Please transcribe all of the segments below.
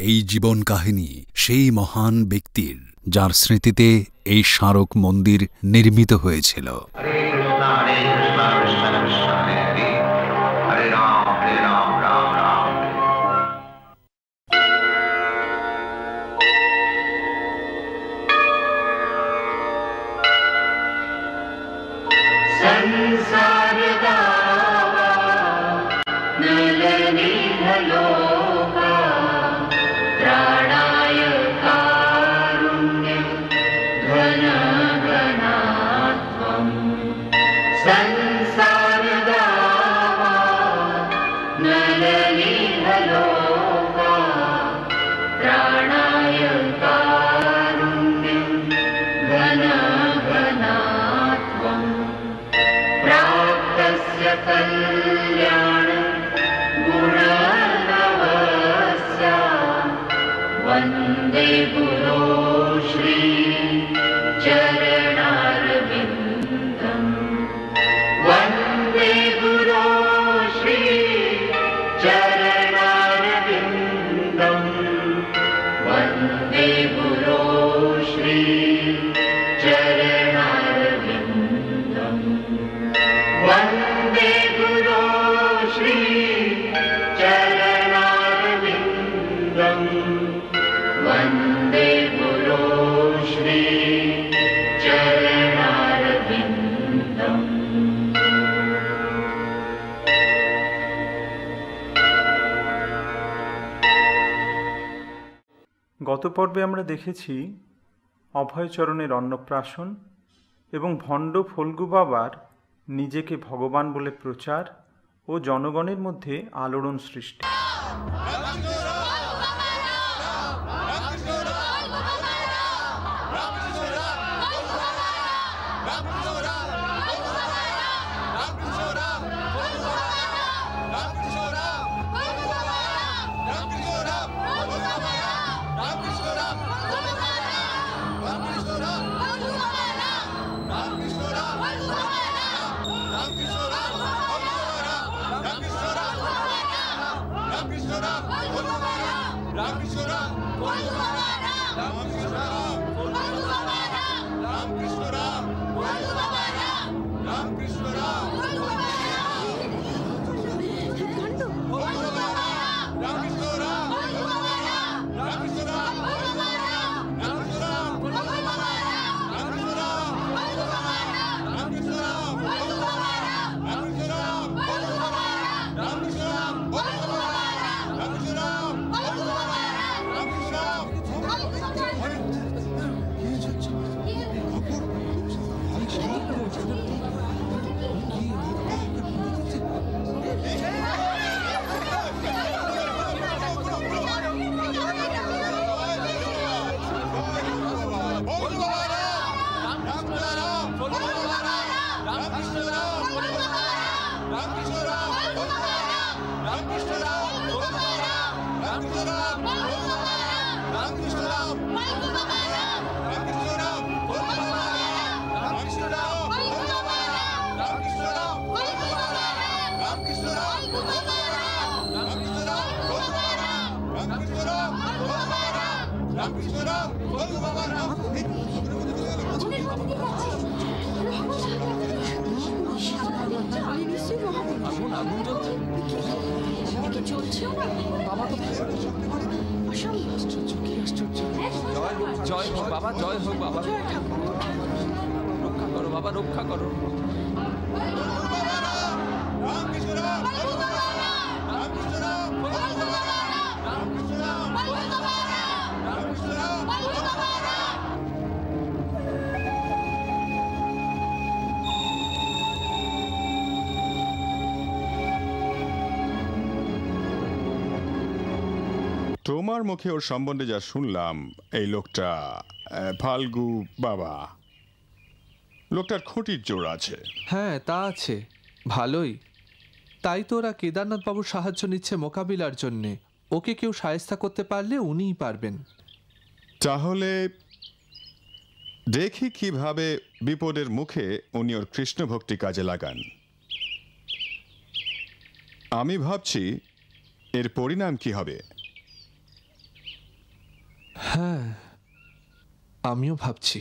এই জীবন কাহিনী সেই মহান ব্যক্তির, যার স্মৃতিতে এই স্মারক মন্দির নির্মিত হয়েছিল। वन्दे गुरो श्री चरणारविन्दम् वन्दे गुरो श्री चरणारविन्दम् वन्दे गुरो श्री चरणारविन्दम् वन्दे गुरो श्री चरणारविन्दम् वन्दे गुरो श्री चरणारविन्दम्। গত পর্বে আমরা দেখেছি অভয়চরণের অন্নপ্রাশন এবং ভণ্ড ফল্গু বাবার নিজেকে ভগবান বলে প্রচার ও জনগণের মধ্যে আলোড়ন সৃষ্টি। জয় হোক বাবা, জয় হোক বাবা, রক্ষা করো বাবা, রক্ষা করো। তোমার মুখে ওর সম্বন্ধে যা শুনলাম, এই লোকটা ফাল্গু বাবা, লোকটার খুঁটির জোর আছে। হ্যাঁ, তা আছে, ভালোই। তাই তো ওরা কেদারনাথ বাবুর সাহায্য নিচ্ছে মোকাবিলার জন্যে। ওকে কেউ সায়স্তা করতে পারলে উনিই পারবেন। তাহলে দেখি কিভাবে বিপদের মুখে উনি ওর কৃষ্ণ ভক্তি কাজে লাগান। আমি ভাবছি এর পরিণাম কি হবে। হ্যাঁ, আমিও ভাবছি।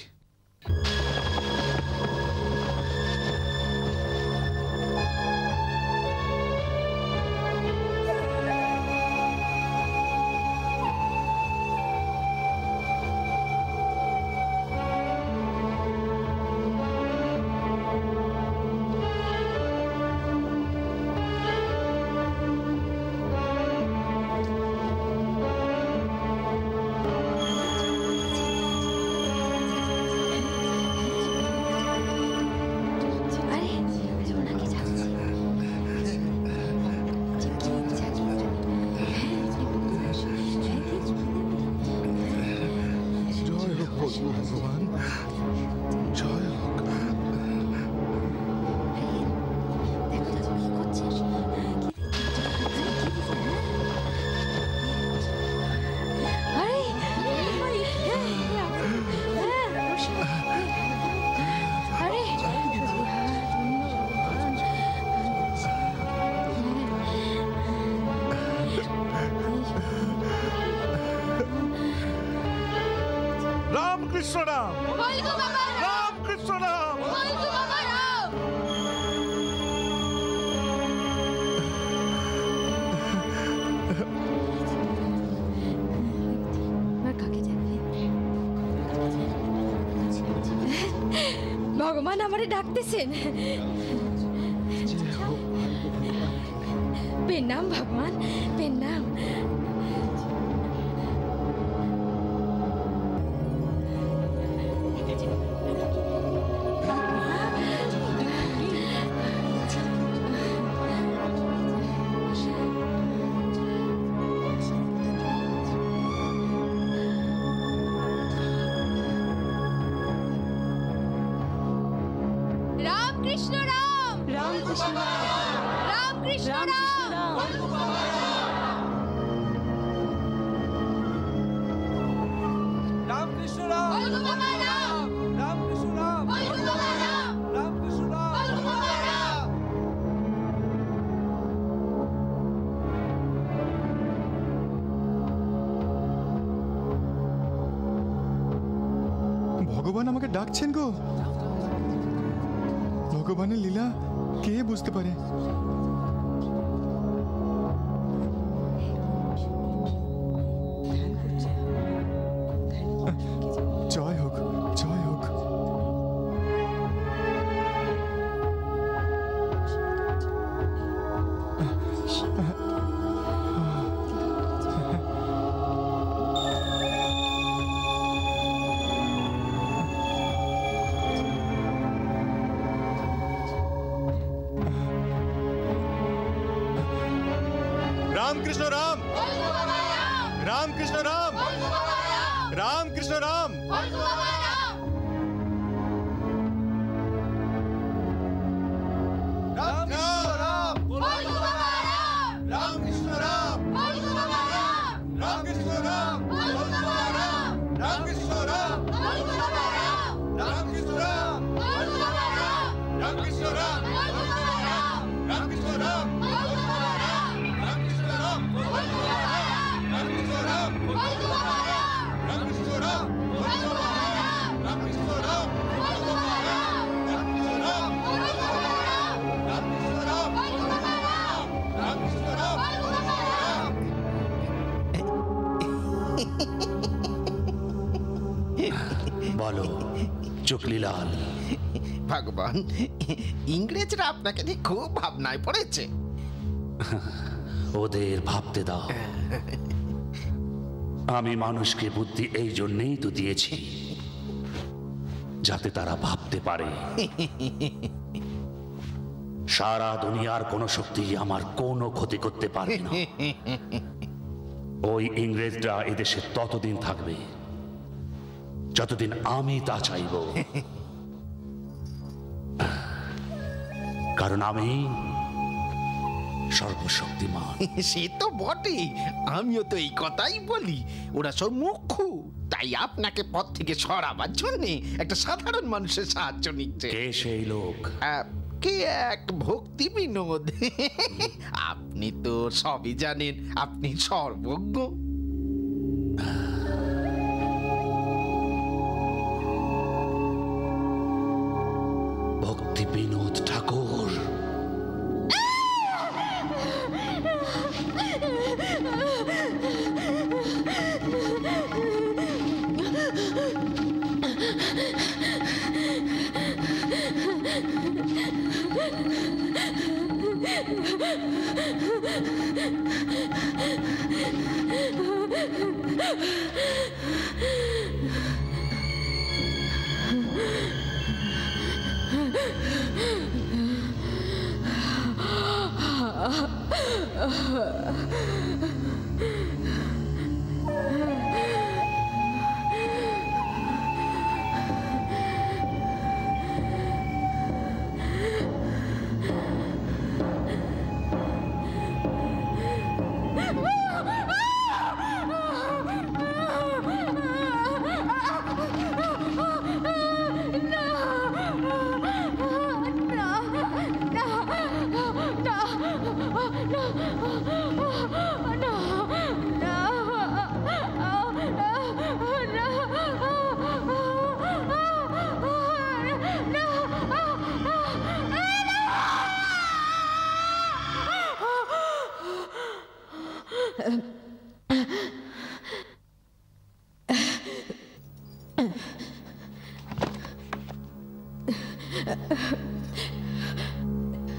রামকৃষ্ণ রাম, রামকৃষ্ণ রাম। ভগবান আমারে ডাকতেছেন। পেনাম ভগবান, পেনাম। রামকৃষ্ণ রাম, রামকৃষ্ণ রাম, রামকৃষ্ণ রাম। রামকৃষ্ণ রাম, রামকৃষ্ণ রাম, রামকৃষ্ণ রাম। ভগবান আমাকে ডাকছেন গো। ভগবানের লীলা কে বুঝতে পারে? জয় হোক, জয় হোক। রামকৃষ্ণ রাম, রামকৃষ্ণ রাম, রামকৃষ্ণ রাম। বলো চুকলিলাল। ভগবান, ইংরেজরা আপনাকে নিয়ে খুব ভাবনায় পড়েছে। ওদের ভাবতে দাও। আমি মানুষকে বুদ্ধি এই জন্যেই তো দিয়েছি, যাতে তারা ভাবতে পারে। সারা দুনিয়ার কোনো শক্তি আমার কোনো ক্ষতি করতে পারবে না। ওই ইংরেজরা এদেশে ততদিন থাকবে যতদিন আমি তা চাইব, কারণ আমি সর্বশক্তিমান। সে তো বটেই, আমিও তো এই কথাই বলি। ওরা সব মুখ্য, তাই আপনাকে পথ থেকে সরাবার জন্য একটা সাধারণ মানুষের সাহায্য নিচ্ছে। কে সেই লোক? কে এক ভক্তি বিনোদ। আপনি তো সবই জানেন, আপনি সর্বজ্ঞ। বিনোদ ঠাকুর।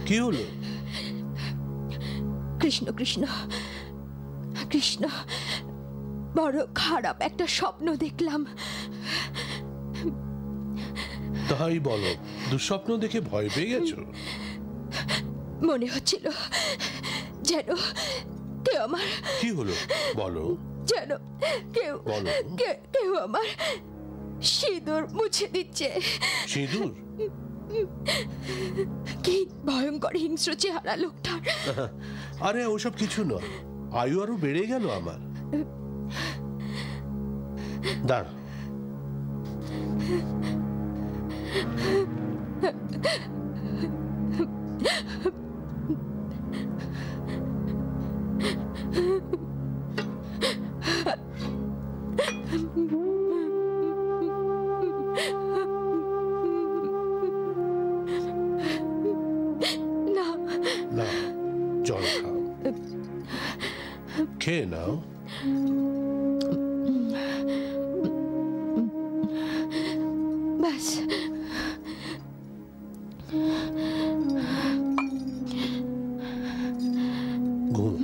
কি হলো? কৃষ্ণ কৃষ্ণ কৃষ্ণ, বড় খারাপ একটা স্বপ্ন দেখলাম। তাই বলো, দুঃস্বপ্ন দেখে ভয় পেয়ে গেছো? মনে হচ্ছিল যেন কেউ আমার... কি হলো বলো? যেন কেউ কেউ আমার সিঁদুর মুছে দিচ্ছে। সিঁদুর? কি ভয়ঙ্কর হিংস্র চেহারা লোকটার। আরে ওসব কিছু নয়, আয়ু আরো বেড়ে গেল আমার। দাঁড়। না, জল খাও, খেয়ে নাও। ব্যাস। ঘুম।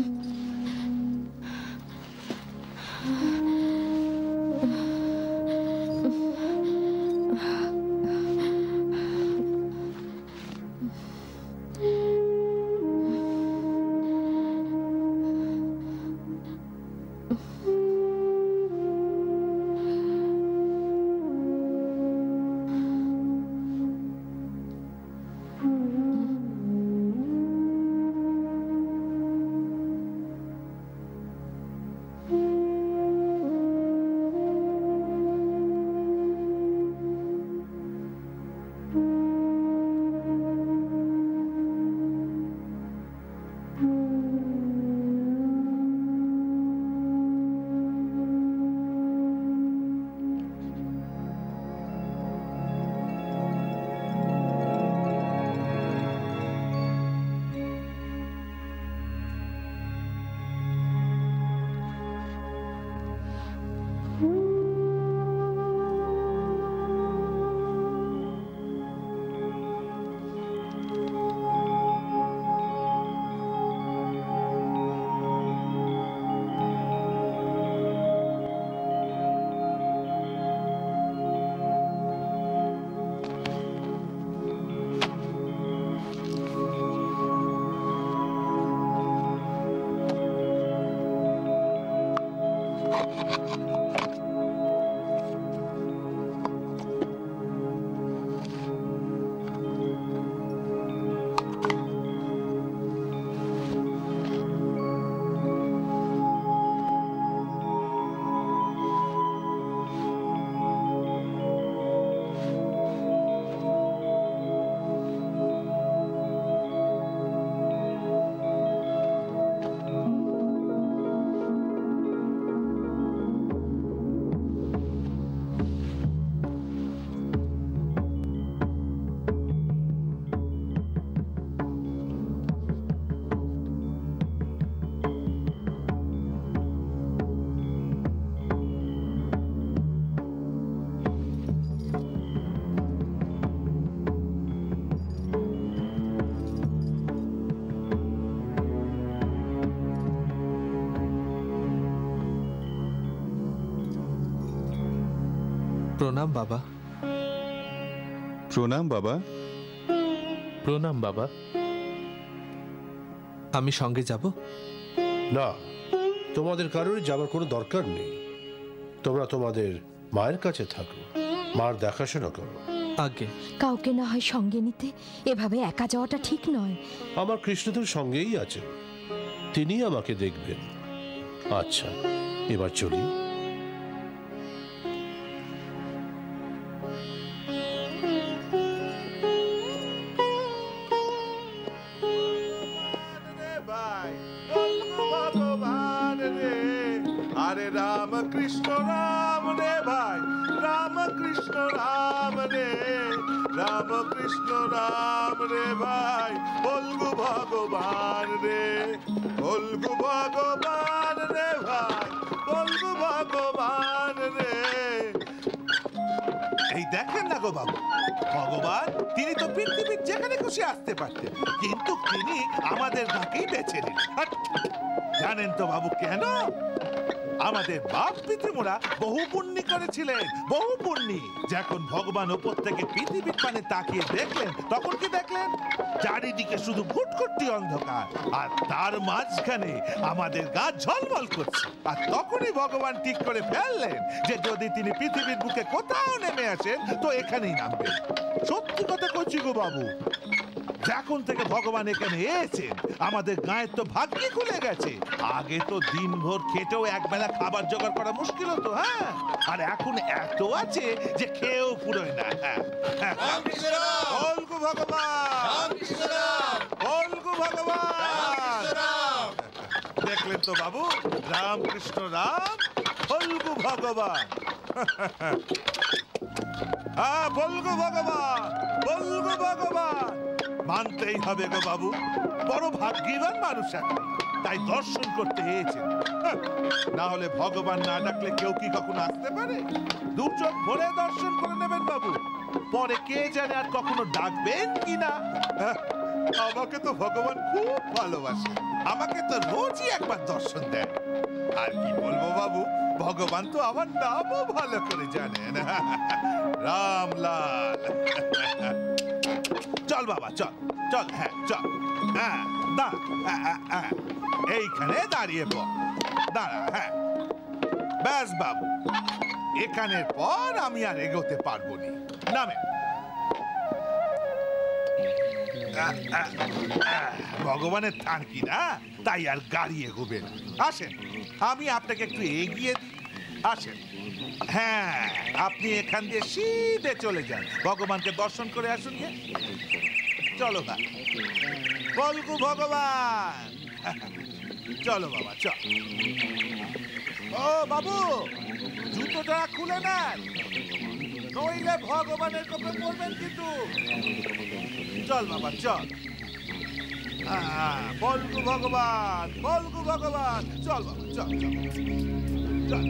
প্রণাম বাবা। প্রণাম বাবা। প্রণাম বাবা। আমি সঙ্গে যাব? না, তোমাদের কারোরই যাবার কোনো দরকার নেই। তোমরা তোমাদের মায়ের কাছে থাকো, মার দেখাশোনা করো। আগে কাউকে না হয় সঙ্গে নিতে, এভাবে একা যাওয়াটা ঠিক নয়। আমার কৃষ্ণদেব সঙ্গেই আছেন, তিনি আমাকে দেখবেন। আচ্ছা, এবার চলি। আরে রাম কৃষ্ণ রাম রে ভাই, রাম কৃষ্ণ রাম রে, রাম কৃষ্ণ রাম রে ভাই, বলগু ভগবান রে, বলগু ভগবান রে ভাই, বলগু ভগবান রে। এই দেখেন না গো বাবু, ভগবান তিনি তো পৃথিবীর যেখানে খুশি আসতে পারতেন, কিন্তু তিনি আমাদের ঢাকেই বেছে নিন। জানেন তো বাবু কেন? আমাদের বাপ পিতৃমোরা বহু পুণ্যি করেছিলেন, বহু পুণ্যি। যখন ভগবান ওপর থেকে পৃথিবীর পানে তাকিয়ে দেখলেন, তখন কি দেখলেন? চারিদিকে শুধু ঘুটঘুটি অন্ধকার, আর তার মাঝখানে আমাদের গা ঝলমল করছে। আর তখনই ভগবান ঠিক করে ফেললেন যে যদি তিনি পৃথিবীর বুকে কোথাও নেমে আসেন তো এখানেই নামবেন। সত্যি কথা কইছি গো বাবু, যখন থেকে ভগবান এখানে এসেছেন আমাদের গায়ের তো ভাগ্যি খুলে গেছে। আগে তো দিনভর খেটেও একবেলা খাবার জোগাড় করা মুশকিল হতো, হ্যাঁ, আর এখন এত আছে যে খেয়েও ফুরোয় না। বলগু ভগবান, বলগু ভগবান। দেখলেন তো বাবু, রামকৃষ্ণ রাম, বলগু ভগবান। হ্যাঁ, বলগু ভগবান, বলগু ভগবান। মানতেই হবে গো বাবু, বড় ভাগ্যবান মানুষ আপনি, তাই দর্শন করতে এসেছেন। না হলে ভগবান না ডাকলে কেউ কি কখনো আসতে পারে? দু চোখ ভরে দর্শন করে নেবেন বাবু, পরে কে জানে আর কখনো ডাকবেন কিনা। আমাকে তো ভগবান খুব ভালোবাসে, আমাকে তো রোজই একবার দর্শন দেন। আর কি বলবো বাবু, ভগবান তো আমার নামও ভালো করে জানেন, রামলাল। চল বাবা, চল চল, হ্যাঁ চল, হ্যাঁ দাঁড়া, এইখানে দাঁড়িয়ে পড়, দাঁড়া, হ্যাঁ ব্যাস বাবু, এখানের পর আমি আর এগোতে পারবো না। নামে। ভগবানের থানকি না, তাই আর গাড়ি এগোবেন। আসেন, আমি আপনাকে একটু এগিয়ে দিই, আসেন। হ্যাঁ, আপনি এখান দিয়ে সিধে চলে যান, ভগবানকে দর্শন করে আসুন। চলো ভাই, বলগু ভগবান। চলো বাবা, চল। ও বাবু, জুতোটা খুলে নেন, নইলে ভগবানের কোপে পড়বেন কিন্তু। চল বাবা, চল। বলগু ভগবান, বলগু ভগবান। চল বাবা, চল চল চল।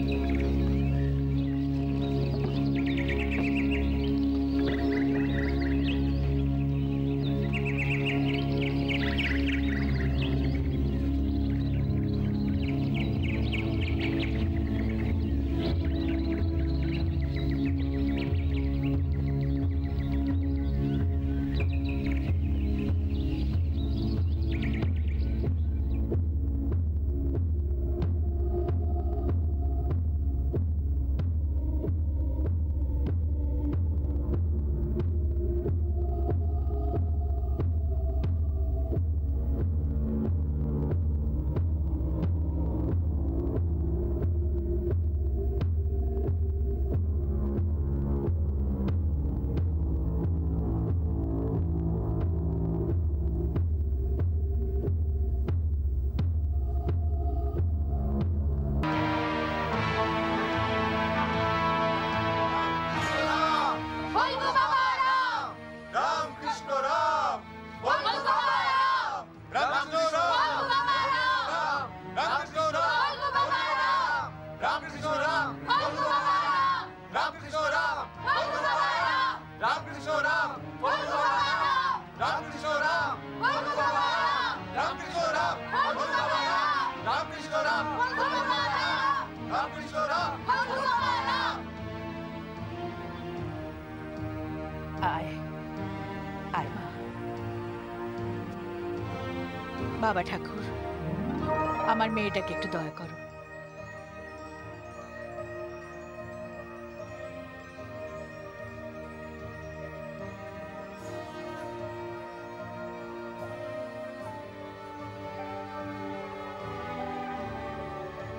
আয় আয় মা। বাবা ঠাকুর, আমার মেয়েটাকে একটু দয়া করো।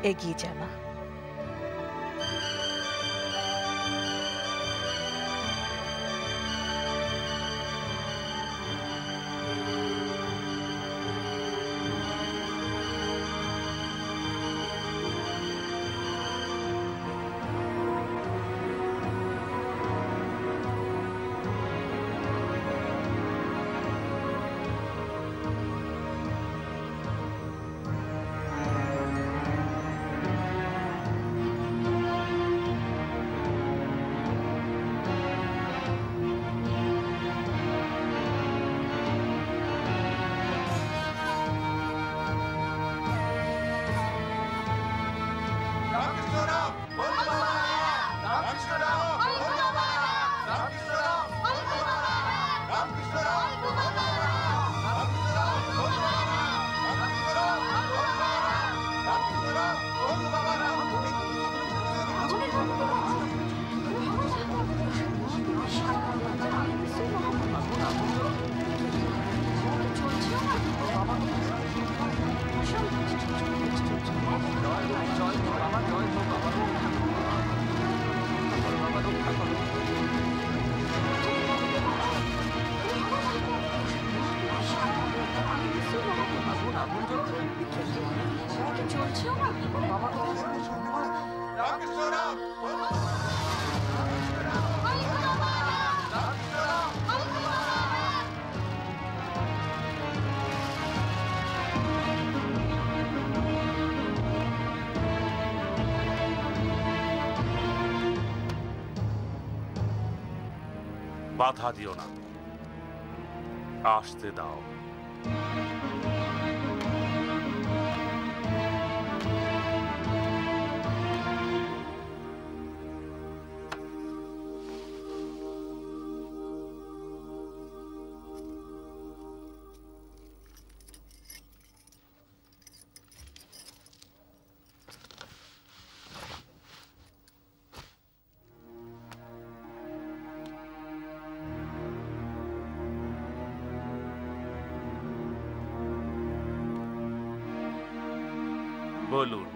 এগিয়ে যা মা। বাধা দিও না, আসতে দাও। বলুন,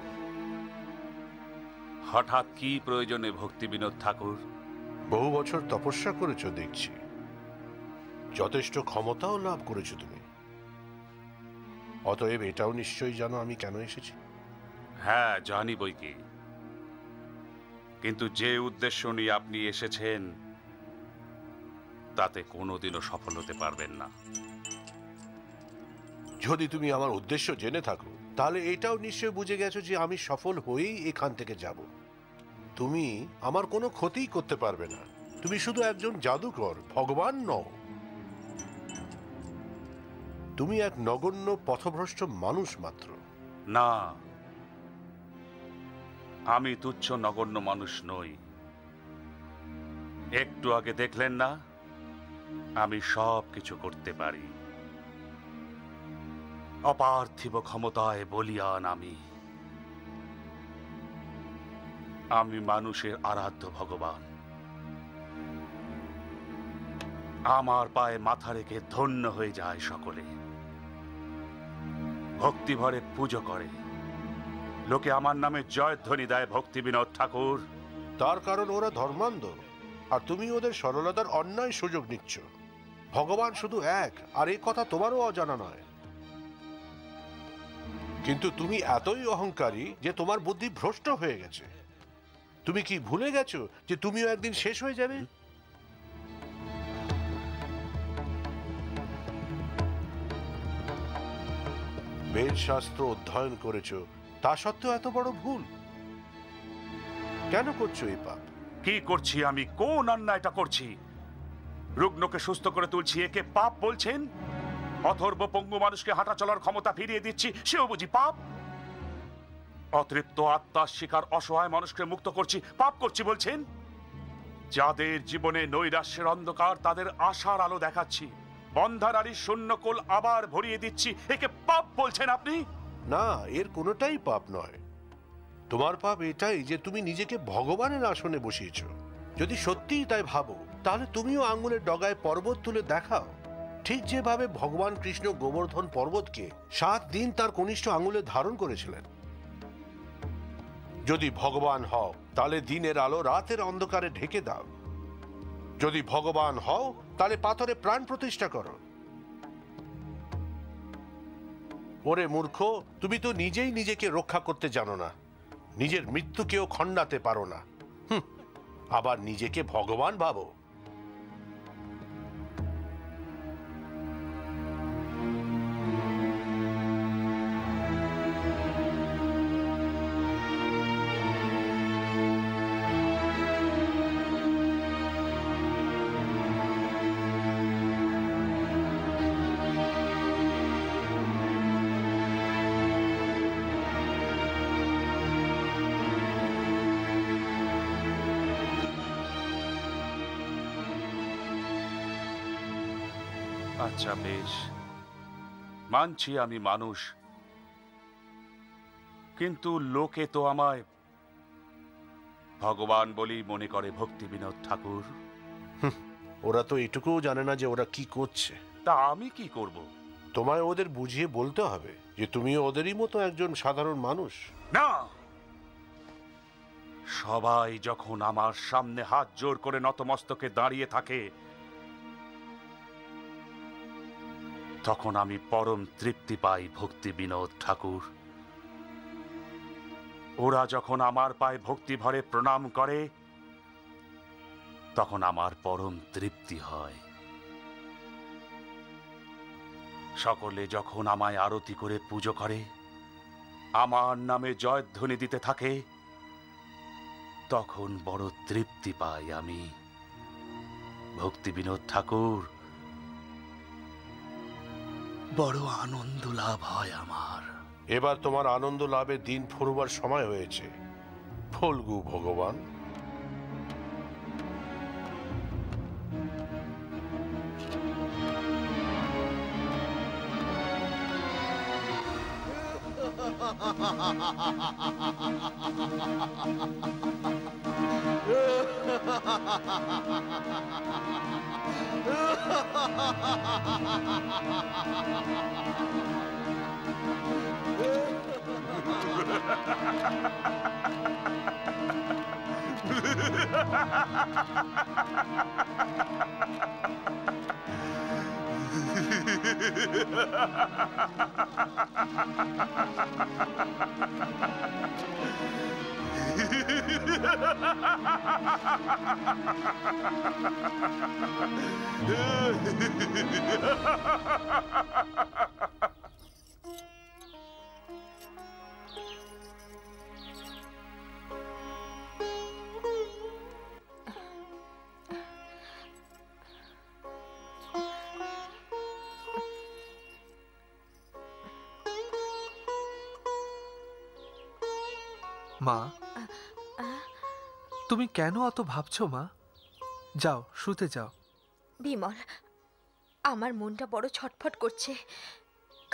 হঠাৎ কি প্রয়োজনে ভক্তি বিনোদ ঠাকুর? বহু বছর তপস্যা করেছো দেখছি, যথেষ্ট ক্ষমতাও লাভ করেছো তুমি। অতএব এটাও নিশ্চয়ই জানো আমি কেন এসেছি। হ্যাঁ, জানি বইকি, কিন্তু যে উদ্দেশ্য নিয়ে আপনি এসেছেন তাতে কোনোদিনও সফল হতে পারবেন না। যদি তুমি আমার উদ্দেশ্য জেনে থাকো তাহলে এটাও নিশ্চয় বুঝে গেছো যে আমি সফল হয়েই এখান থেকে যাব। তুমি আমার কোনো ক্ষতিই করতে পারবে না। তুমি শুধু একজন জাদুকর, ভগবান নও। তুমি এক নগণ্য পথভ্রষ্ট মানুষ মাত্র। না, আমি তুচ্ছ নগণ্য মানুষ নই। একটু আগে দেখলেন না, আমি সব কিছু করতে পারি। অপার্থিব ক্ষমতায় বলিয়ান আমি মানুষের আরাধ্য ভগবান। আমার পায়ে মাথা রেখে ধন্য হয়ে যায় সকলে, ভক্তিভরে পুজো করে। লোকে আমার নামে জয়ধ্বনি দেয় ভক্তি বিনোদ ঠাকুর। তার কারণ ওরা ধর্মান্ধ, আর তুমি ওদের সরলতার অন্যায় সুযোগ নিচ্ছ। ভগবান শুধু এক, আর এই কথা তোমারও অজানা নয়। কিন্তু তুমি এতই অহংকারী যে তোমার বুদ্ধি ভ্রষ্ট হয়ে গেছে। তুমি কি ভুলে গেছো যে তুমিও একদিন শেষ হয়ে যাবে? বেদ শাস্ত্র অধ্যয়ন করেছো, তা সত্ত্বেও এত বড় ভুল কেন করছো এই পাপ? কি করছি আমি? কোন অন্যায়টা করছি? রুগ্নকে সুস্থ করে তুলছি, একে পাপ বলছেন? অথর্ব পঙ্গু মানুষকে হাঁটা চলার ক্ষমতা ফিরিয়ে দিচ্ছি, সেও বুঝি পাপ? অতৃপ্ত আত্মার শিকার অসহায় মানুষকে মুক্ত করছি, পাপ করছি বলছেন? যাদের জীবনে নৈরাশ্যের অন্ধকার তাদের আশার আলো দেখাচ্ছি, বন্ধা নারীর শূন্যকোল আবার ভরিয়ে দিচ্ছি। একে পাপ বলছেন আপনি? না, এর কোনোটাই পাপ নয়। তোমার পাপ এটাই যে তুমি নিজেকে ভগবানের আসনে বসিয়েছ। যদি সত্যিই তাই ভাবো, তাহলে তুমিও আঙ্গুলের ডগায় পর্বত তুলে দেখাও, ঠিক যেভাবে ভগবান কৃষ্ণ গোবর্ধন পর্বতকে 7 দিন তার কনিষ্ঠ আঙ্গুলে ধারণ করেছিলেন। যদি ভগবান হও তাহলে দিনের আলো রাতের অন্ধকারে ঢেকে দাও। যদি ভগবান হও তাহলে পাথরে প্রাণ প্রতিষ্ঠা করো। ওরে মূর্খ, তুমি তো নিজেই নিজেকে রক্ষা করতে জানো না, নিজের মৃত্যুকেও খণ্ডাতে পারো না, আবার নিজেকে ভগবান ভাবো। আচ্ছা বেশ, মানছি আমি মানুষ, কিন্তু লোকে তো আমায় ভগবান বলেই মনে করে ভক্তি বিনোদ ঠাকুর। ওরা তো এটুকুও জানে না যে ওরা কি করছে। তা আমি কি করব? তোমায় ওদের বুঝিয়ে বলতে হবে যে তুমিও ওদেরই মতো একজন সাধারণ মানুষ। না, সবাই যখন আমার সামনে হাত জোর করে নতমস্তকে দাঁড়িয়ে থাকে, তখন আমি পরম তৃপ্তি পাই ভক্তি বিনোদ ঠাকুর। ওরা যখন আমার পায়ে ভক্তি ভরে প্রণাম করে, তখন আমার পরম তৃপ্তি হয়। সকলে যখন আমায় আরতি করে পুজো করে, আমার নামে জয়ধ্বনি দিতে থাকে, তখন বড় তৃপ্তি পাই আমি। ভক্তি বিনোদ ঠাকুর, বড় আনন্দ লাভ হয় আমার। এবার তোমার আনন্দ লাভের দিন ফুরবার সময় হয়েছে ফল্গু ভগবান। মা, তুমি কেন অত ভাবছো মা? যাও, শুতে যাও। বিমল, আমার মনটা বড় ছটফট করছে।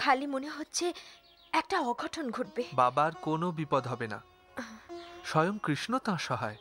খালি মনে হচ্ছে একটা অঘটন ঘটবে। বাবার কোনো বিপদ হবে না, স্বয়ং কৃষ্ণ তাঁর সহায়।